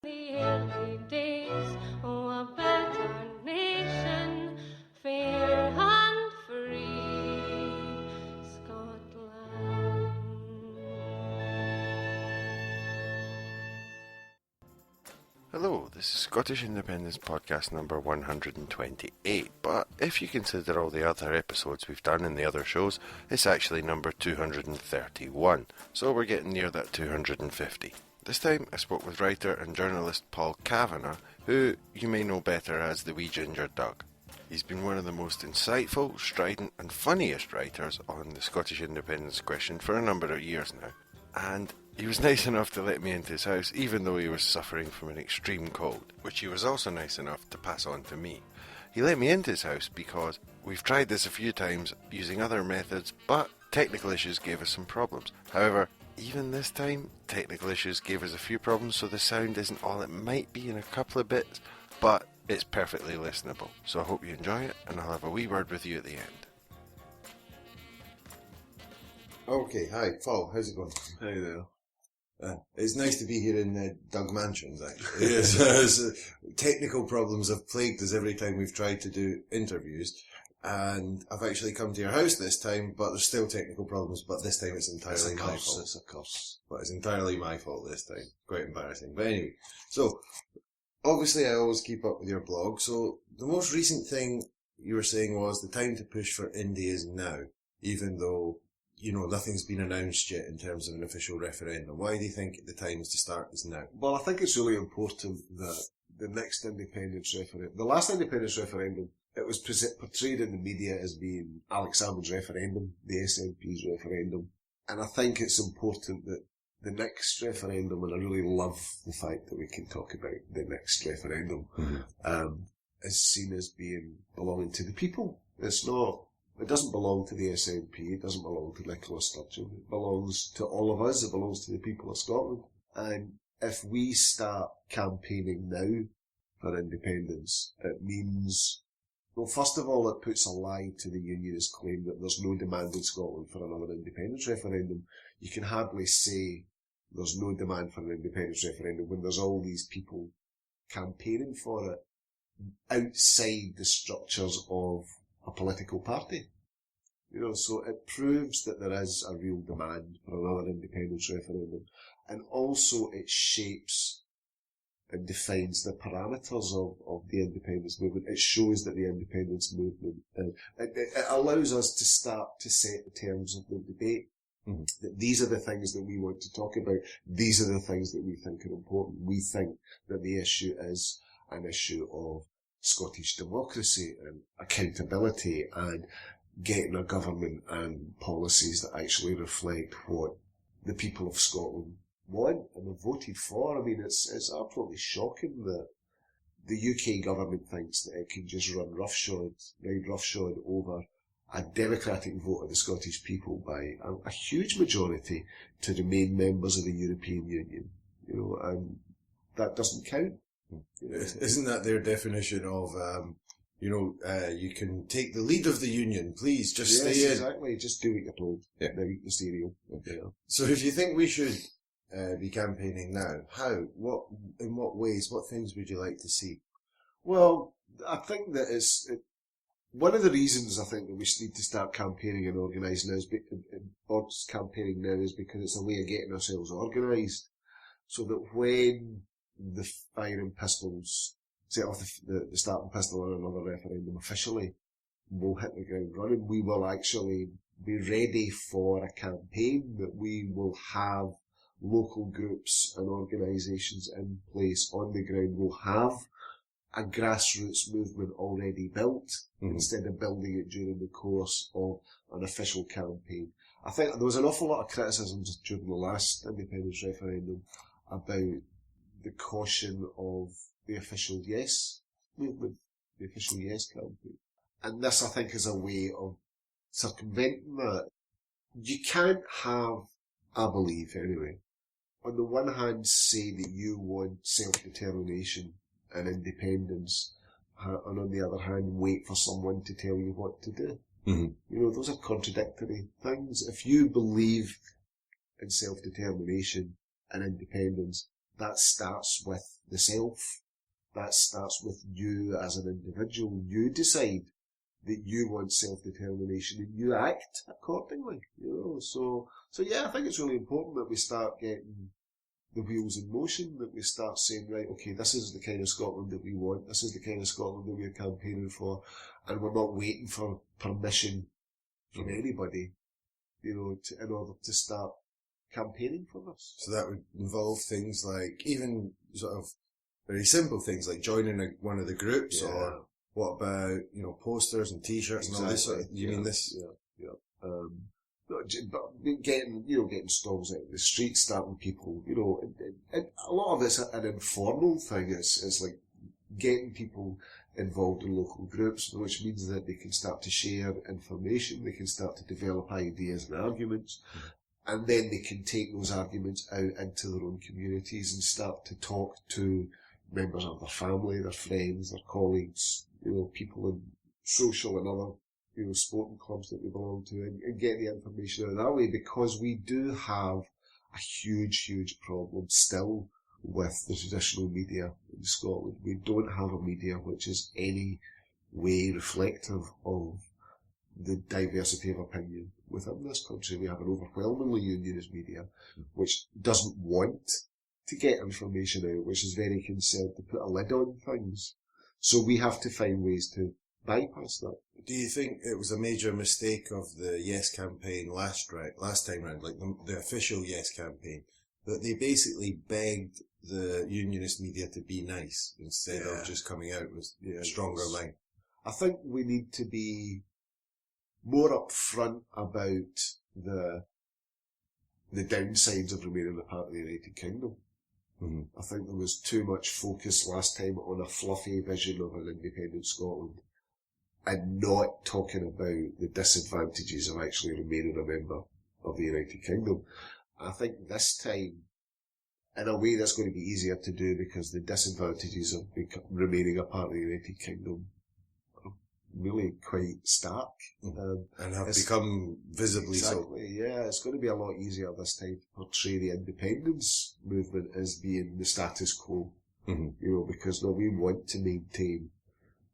The early days, oh, a better nation, fair and free, Scotland. Hello, this is Scottish Independence podcast number 128, but if you consider all the other episodes we've done in the other shows, it's actually number 231, so we're getting near that 250. This time I spoke with writer and journalist Paul Kavanagh, who you may know better as the Wee Ginger Doug. He's been one of the most insightful, strident and funniest writers on the Scottish independence question for a number of years now, and he was nice enough to let me into his house even though he was suffering from an extreme cold, which he was also nice enough to pass on to me. He let me into his house because we've tried this a few times using other methods, but technical issues gave us some problems. However, even this time, technical issues gave us a few problems, so the sound isn't all it might be in a couple of bits, but it's perfectly listenable. So I hope you enjoy it, and I'll have a wee word with you at the end. Okay, hi, Paul, how's it going? Hey there. It's nice to be here in Doug Mansions, actually. Yes, technical problems have plagued us every time we've tried to do interviews, and I've actually come to your house this time, but there's still technical problems, but this time it's entirely my fault. It's a curse. But it's entirely my fault this time. Quite embarrassing. But anyway, so, obviously I always keep up with your blog, so the most recent thing you were saying was the time to push for Indy is now, even though nothing's been announced yet in terms of an official referendum. Why do you think the time to start is now? Well, I think it's really important that the next independence referendum, the last independence referendum, it was portrayed in the media as being Alex Salmond's referendum, the SNP's referendum. And I think it's important that the next referendum, and I really love the fact that we can talk about the next referendum, is seen as being belonging to the people. It doesn't belong to the SNP, it doesn't belong to Nicola Sturgeon, it belongs to all of us, it belongs to the people of Scotland. And if we start campaigning now for independence, it means, well, first of all, it puts a lie to the Unionist claim that there's no demand in Scotland for another independence referendum. You can hardly say there's no demand for an independence referendum when there's all these people campaigning for it outside the structures of a political party. So it proves that there is a real demand for another independence referendum, and also it shapes and defines the parameters of the independence movement. It shows that the independence movement, it allows us to start to set the terms of the debate. Mm-hmm. That these are the things that we want to talk about. These are the things that we think are important. We think that the issue is an issue of Scottish democracy and accountability and getting a government and policies that actually reflect what the people of Scotland want and have voted for. I mean, it's absolutely shocking that the UK government thinks that it can just ride roughshod over a democratic vote of the Scottish people by a huge majority to remain members of the European Union, and that doesn't count. Isn't that their definition of, you can take the lead of the union, please, just stay in. Exactly, just do what you're told. Yeah. Now eat the cereal. Okay. So if you think we should be campaigning now, how? In what ways? What things would you like to see? Well, I think that one of the reasons I think that we need to start campaigning and organising now is because it's a way of getting ourselves organised, so that when the firing pistols set off the starting pistol on another referendum officially, will hit the ground running. We will actually be ready for a campaign, that we will have local groups and organisations in place on the ground. We'll have a grassroots movement already built, instead of building it during the course of an official campaign. I think there was an awful lot of criticisms during the last independence referendum about the caution of the official yes movement, the official yes campaign. And this, I think, is a way of circumventing that. You can't have, I believe anyway, on the one hand say that you want self-determination and independence, and on the other hand wait for someone to tell you what to do. Mm-hmm. Those are contradictory things. If you believe in self-determination and independence, that starts with the self. That starts with you as an individual. You decide that you want self-determination and you act accordingly, So yeah, I think it's really important that we start getting the wheels in motion, that we start saying, right, okay, this is the kind of Scotland that we want, this is the kind of Scotland that we're campaigning for, and we're not waiting for permission from anybody, in order to start campaigning for this. So that would involve things like, even sort of very simple things like joining one of the groups, or what about, posters and t-shirts and all this sort of, you mean this? Getting stalls out in the street, starting people, and a lot of it's an informal thing. It's like getting people involved in local groups, which means that they can start to share information, they can start to develop ideas and arguments, and then they can take those arguments out into their own communities and start to talk to members of their family, their friends, their colleagues, people in social and other, sporting clubs that we belong to, and get the information out that way, because we do have a huge, huge problem still with the traditional media in Scotland. We don't have a media which is any way reflective of the diversity of opinion within this country. We have an overwhelmingly unionist media which doesn't want to get information out, which is very concerned to put a lid on things. So we have to find ways to bypass that. Do you think it was a major mistake of the Yes campaign last time round, like the official Yes campaign, that they basically begged the unionist media to be nice instead of just coming out with a stronger line? I think we need to be more upfront about the downsides of remaining a part of the United Kingdom. Mm-hmm. I think there was too much focus last time on a fluffy vision of an independent Scotland, and not talking about the disadvantages of actually remaining a member of the United Kingdom. I think this time, in a way, that's going to be easier to do, because the disadvantages of remaining a part of the United Kingdom are really quite stark. And have become visibly so. Yeah, it's going to be a lot easier this time to portray the independence movement as being the status quo. Mm-hmm. Because we want to maintain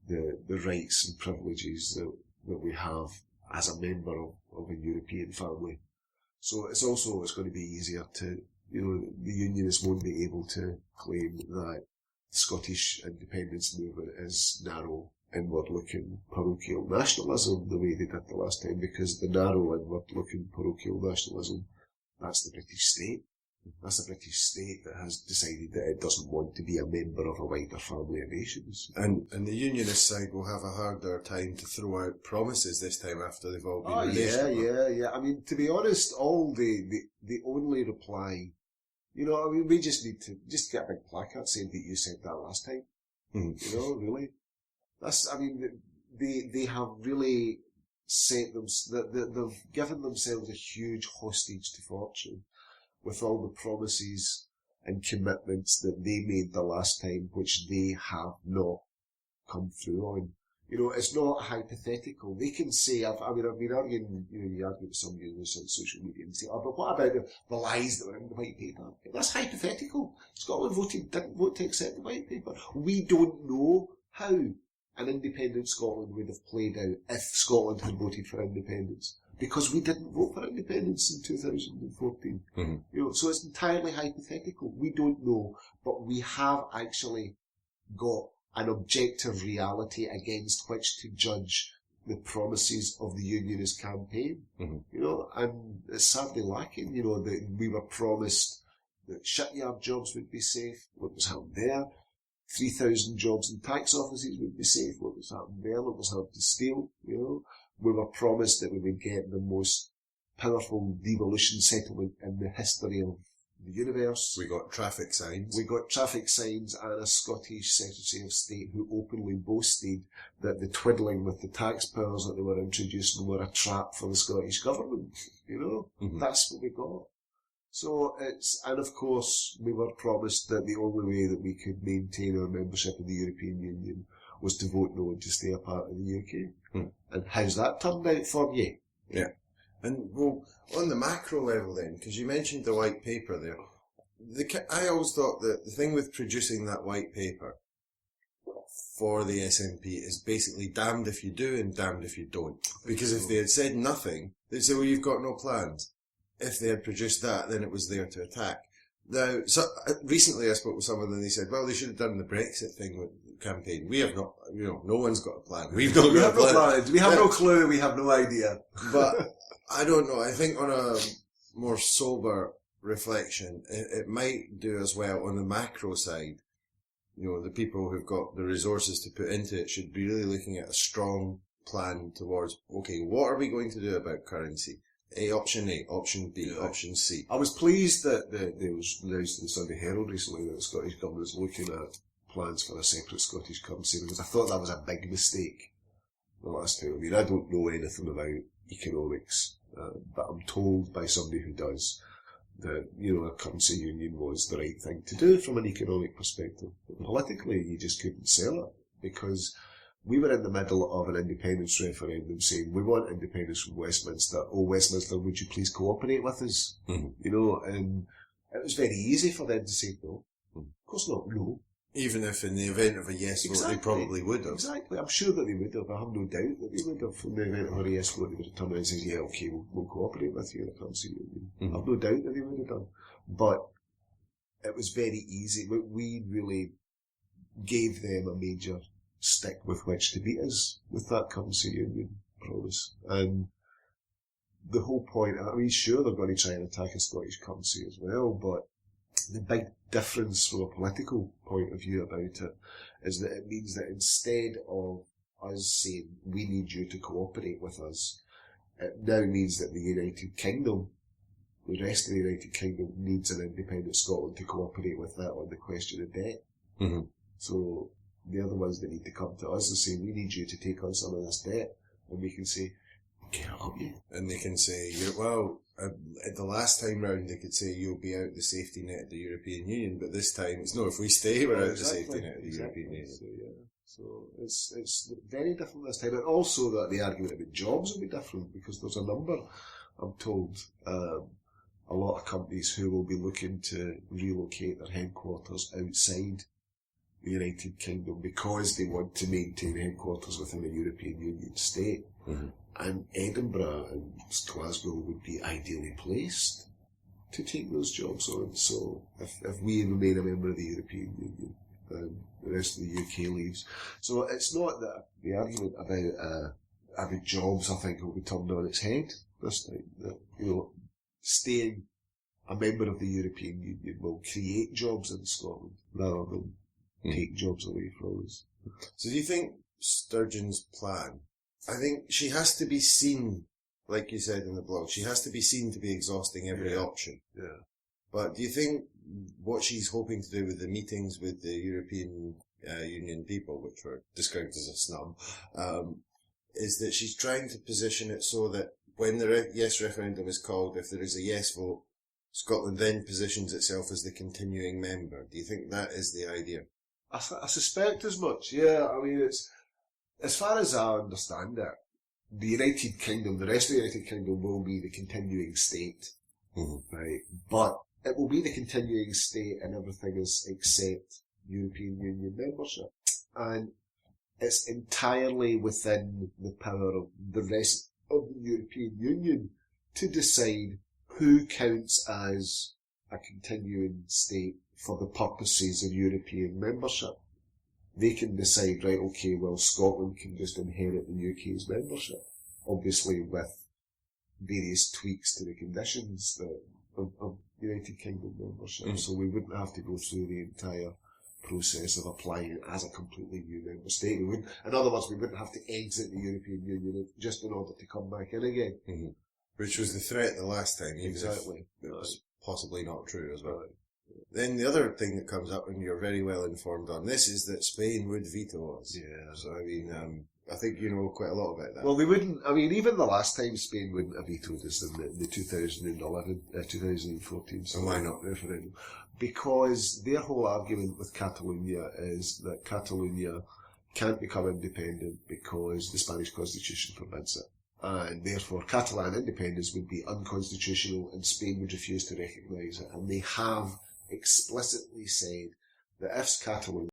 the rights and privileges that we have as a member of a European family. So it's going to be easier to, the unionists won't be able to claim that the Scottish independence movement is narrow, inward-looking parochial nationalism the way they did the last time, because the narrow, inward-looking parochial nationalism, that's the British state. That's the British state that has decided that it doesn't want to be a member of a wider family of nations. And the unionist side will have a harder time to throw out promises this time after they've all been released. Yeah. I mean, to be honest, the only reply, we just need to get a big placard saying that you said that last time. Really. They have really they've given themselves a huge hostage to fortune with all the promises and commitments that they made the last time, which they have not come through on. It's not hypothetical. They can say, I've been arguing, you argue with some unionists on social media and say, but what about the lies that were in the white paper? That's hypothetical. Scotland didn't vote to accept the white paper. We don't know how an independent Scotland would have played out if Scotland had voted for independence, because we didn't vote for independence in 2014. Mm-hmm. So it's entirely hypothetical. We don't know, but we have actually got an objective reality against which to judge the promises of the unionist campaign. Mm-hmm. And it's sadly lacking. That we were promised that shipyard jobs would be safe. What was happening there? 3,000 jobs in tax offices would be safe. What was happening there? What was happening to steel? We were promised that we would get the most powerful devolution settlement in the history of the universe. We got traffic signs. And a Scottish Secretary of State who openly boasted that the twiddling with the tax powers that they were introducing were a trap for the Scottish government. Mm-hmm. That's what we got. So and of course we were promised that the only way that we could maintain our membership of the European Union was to vote no and to stay a part of the UK. And how's that turned out for you? Yeah. And, well, on the macro level then, because you mentioned the white paper there, I always thought that the thing with producing that white paper for the SNP is basically damned if you do and damned if you don't. Because if they had said nothing, they'd say, well, you've got no plans. If they had produced that, then it was there to attack. Now, recently I spoke with someone and they said, well, they should have done the Brexit thing with the campaign. We have not, no one's got a plan. We have no plans. We have no clue. We have no idea. But I don't know. I think on a more sober reflection, it might do as well on the macro side. The people who've got the resources to put into it should be really looking at a strong plan towards, okay, what are we going to do about currency? Option A, option B, option C. I was pleased that there was announced in the Sunday Herald recently that the Scottish Government is looking at plans for a separate Scottish currency, because I thought that was a big mistake the last time. I mean, I don't know anything about economics, but I'm told by somebody who does that, a currency union was the right thing to do from an economic perspective. But politically, you just couldn't sell it, because we were in the middle of an independence referendum saying, we want independence from Westminster. Oh, Westminster, would you please cooperate with us? Mm-hmm. And it was very easy for them to say no. Of course not, no. Even if in the event of a yes vote, they probably would have. Exactly. I'm sure that they would have. I have no doubt that they would have. In the event of a yes vote, they would have turned around and said, yeah, okay, we'll cooperate with you in a currency union. Mm-hmm. I have no doubt that they would have done. But it was very easy. We really gave them a major stick with which to beat us with that currency union promise. And the whole point, I mean, sure, they're going to try and attack a Scottish currency as well, but the big difference from a political point of view about it is that it means that instead of us saying, we need you to cooperate with us, it now means that the United Kingdom, the rest of the United Kingdom, needs an independent Scotland to cooperate with that on the question of debt. Mm-hmm. So the other ones that need to come to us and say, we need you to take on some of this debt. And we can say, okay, I'll help you. And they can say, at the last time round, they could say, you'll be out the safety net of the European Union, but this time, it's no, if we stay, we're out the safety net of the European Union. So it's very different this time. And also that the argument about jobs will be different, because there's a number, I'm told, a lot of companies who will be looking to relocate their headquarters outside the United Kingdom because they want to maintain headquarters within a European Union state. Mm-hmm. And Edinburgh and Glasgow would be ideally placed to take those jobs on. So if we remain a member of the European Union, and the rest of the UK leaves. So it's not that the argument about jobs, I think, will be turned on its head this time. That, staying a member of the European Union will create jobs in Scotland rather than take jobs away from us. So do you think Sturgeon's plan, I think she has to be seen, like you said in the blog, she has to be seen to be exhausting every option. Yeah. But do you think what she's hoping to do with the meetings with the European Union people, which were described as a snub, is that she's trying to position it so that when the yes referendum is called, if there is a yes vote, Scotland then positions itself as the continuing member? Do you think that is the idea? I suspect as much, yeah. I mean, it's, as far as I understand it, the United Kingdom, the rest of the United Kingdom will be the continuing state, right? But it will be the continuing state in everything except European Union membership. And it's entirely within the power of the rest of the European Union to decide who counts as a continuing state for the purposes of European membership. They can decide, right, okay, well, Scotland can just inherit the UK's membership, obviously with various tweaks to the conditions of United Kingdom membership. So we wouldn't have to go through the entire process of applying it as a completely new member state. In other words, we wouldn't have to exit the European Union just in order to come back in again. Mm-hmm. Which was the threat the last time. Exactly. It was possibly not true as well. Right. Then the other thing that comes up, and you're very well informed on this, is that Spain would veto us. Yeah. So, I mean, I think you know quite a lot about that. Well, they wouldn't, I mean, even the last time Spain wouldn't have vetoed us in the 2014 so why not? Referendum. Because their whole argument with Catalonia is that Catalonia can't become independent because the Spanish constitution forbids it. And therefore Catalan independence would be unconstitutional and Spain would refuse to recognise it. And they have explicitly said that if Catalan